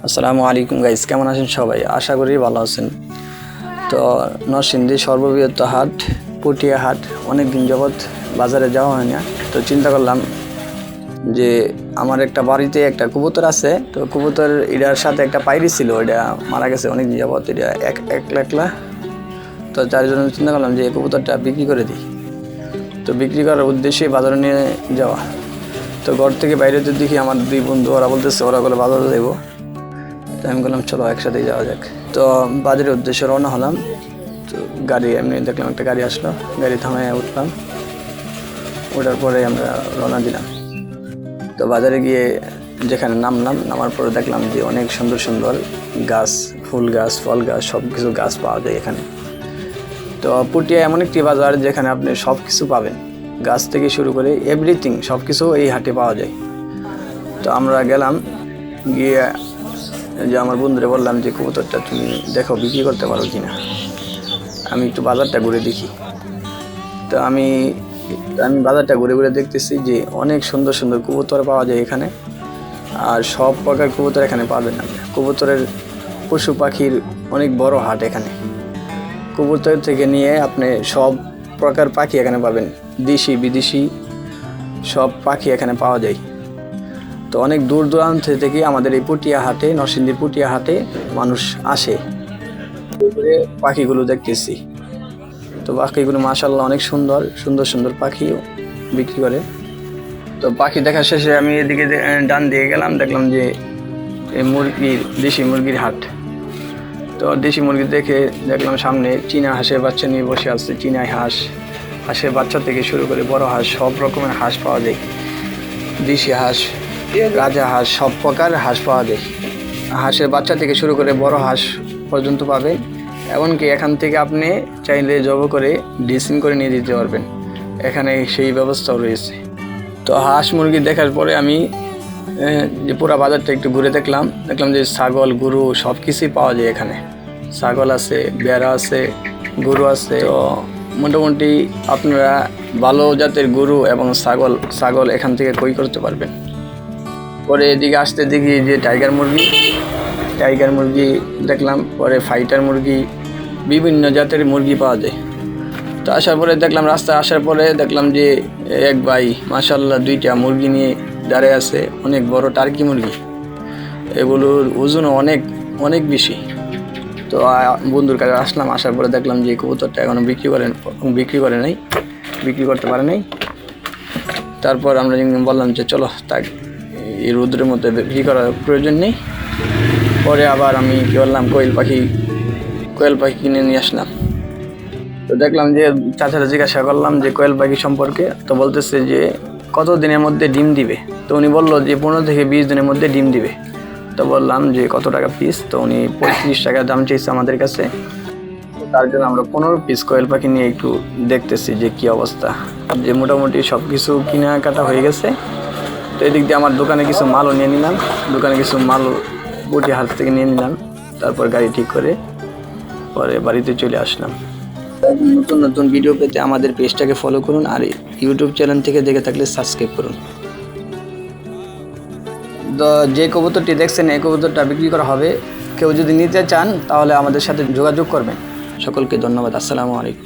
আসসালামু আলাইকুম গাইস, কেমন আছেন সবাই? আশা করি ভালো আছেন। তো নরসিংদী সর্ববৃহৎ হাট পুটিয়া হাট অনেক দিন যাবৎ বাজারে যাওয়া হয় না, তো চিন্তা করলাম যে আমার একটা বাড়িতে একটা কবুতর আছে, তো কবুতর এটার সাথে একটা পায়রি ছিল, এটা মারা গেছে অনেক দিন যাবৎ, এটা একলা। তো যার জন্য চিন্তা করলাম যে এই কবুতরটা বিক্রি করে দিই। তো বিক্রি করার উদ্দেশ্যে বাজারে নিয়ে যাওয়া। তো ঘর থেকে বাইরে তো দেখি আমার দুই বন্ধু, ওরা বলতেছে ওরা বলে বাজারে যাবো। তো আমি বললাম চলো একসাথেই যাওয়া যাক। তো বাজারের উদ্দেশ্যে রওনা হলাম। তো গাড়ি এমনি দেখলাম, একটা গাড়ি আসলো, গাড়ি থামায় উঠলাম। ওঠার পরে আমরা রওনা দিলাম। তো বাজারে গিয়ে যেখানে নামার পরে দেখলাম যে অনেক সুন্দর সুন্দর গাছ, ফুল গাছ, ফল গাছ, সব কিছু গাছ পাওয়া যায় এখানে। তো পুটিয়া এমন একটি বাজার যেখানে আপনি সব কিছু পাবেন, গাছ থেকে শুরু করে এভরিথিং সব কিছু এই হাটে পাওয়া যায়। তো আমরা গেলাম, গিয়ে যে আমার বন্ধুরে বললাম যে কবুতরটা তুমি দেখো বিক্রি করতে পারো কি না, আমি একটু বাজারটা ঘুরে দেখি। তো আমি বাজারটা ঘুরে ঘুরে দেখতেছি যে অনেক সুন্দর সুন্দর কবুতর পাওয়া যায় এখানে। আর সব প্রকার কবুতর এখানে পাবেন না। কবুতরের পশু পাখির অনেক বড় হাট এখানে। কবুতর থেকে নিয়ে আপনি সব প্রকার পাখি এখানে পাবেন, দেশি বিদেশি সব পাখি এখানে পাওয়া যায়। তো অনেক দূর দূরান্ত থেকে আমাদের এই পুটিয়া হাটে, নরসিংদীর পুটিয়া হাটে মানুষ আসে, পাখিগুলো দেখতেছি। তো পাখিগুলো মাশাআল্লাহ অনেক সুন্দর সুন্দর সুন্দর পাখিও বিক্রি করে। তো পাখি দেখা শেষে আমি এদিকে ডান দিয়ে গেলাম, দেখলাম যে দেশি মুরগির হাট। তো দেশি মুরগি দেখে দেখলাম সামনে চীনা হাঁসের বাচ্চা নিয়ে বসে আছে। চীনা হাঁসের বাচ্চা থেকে শুরু করে বড় হাঁস, সব রকমের হাঁস পাওয়া যায়। দেশি হাঁস, রাজা হাঁস, সব প্রকার হাঁস পাওয়া যায়। হাঁসের বাচ্চা থেকে শুরু করে বড় হাঁস পর্যন্ত পাবেন। এমনকি এখান থেকে আপনি চাইলে জব করে ড্রেসিং করে নিয়ে যেতে পারবেন, এখানে সেই ব্যবস্থাও রয়েছে। তো হাঁস মুরগি দেখার পরে আমি যে পুরো বাজারটা একটু ঘুরে দেখলাম যে ছাগল গরু সব কিছুই পাওয়া যায় এখানে। ছাগল আছে, বেড়া আছে, গরু আছে। তো মোটামুটি আপনারা ভালো জাতের গরু এবং ছাগল এখান থেকে ক্রয় করতে পারবেন। পরে এদিকে আসতে দেখি যে টাইগার মুরগি দেখলাম, পরে ফাইটার মুরগি, বিভিন্ন জাতের মুরগি পাওয়া যায়। তো আসার পরে দেখলাম, রাস্তায় আসার পরে দেখলাম যে এক ভাই মাশাআল্লাহ 2টা মুরগি নিয়ে দাঁড়িয়ে আছে, অনেক বড় টার্কি মুরগি। এগুলোর ওজনও অনেক বেশি। তো বন্ধুর কাছে আসলাম, আসার পরে দেখলাম যে কবুতরটা এখনও বিক্রি করতে পারে নাই। তারপর আমরা বললাম যে চলো তাক, এই রোদ্রের মধ্যে বিক্রি করার প্রয়োজন নেই। পরে আবার আমি কী করলাম, কোয়েল পাখি কিনে নিয়ে আসলাম। তো দেখলাম যে চাচারা জিজ্ঞাসা করলাম যে কোয়েল পাখি সম্পর্কে। তো বলতেছে যে কত দিনের মধ্যে ডিম দিবে। তো উনি বললো যে 15 থেকে 20 দিনের মধ্যে ডিম দিবে। তো বললাম যে কত টাকা পিস। তো উনি 35 টাকা দাম চেয়েছে আমাদের কাছে। তার জন্য আমরা 15 পিস কোয়েল পাখি নিয়ে একটু দেখতেছি যে কী অবস্থা। যে মোটামুটি সব কিছু কেনাকাটা হয়ে গেছে। তো এদিক দিয়ে আমার দোকানে কিছু মালও নিয়ে নিলাম, পুটিয়া হাট থেকে নিয়ে নিলাম। তারপর গাড়ি ঠিক করে পরে বাড়িতে চলে আসলাম। নতুন নতুন ভিডিও পেতে আমাদের পেজটাকে ফলো করুন, আর ইউটিউব চ্যানেল থেকে দেখে থাকলে সাবস্ক্রাইব করুন। তো যে কবুতরটি দেখছেন এই কবুতরটা বিক্রি করা হবে। কেউ যদি নিতে চান তাহলে আমাদের সাথে যোগাযোগ করবেন। সকলকে ধন্যবাদ। আসসালামু আলাইকুম।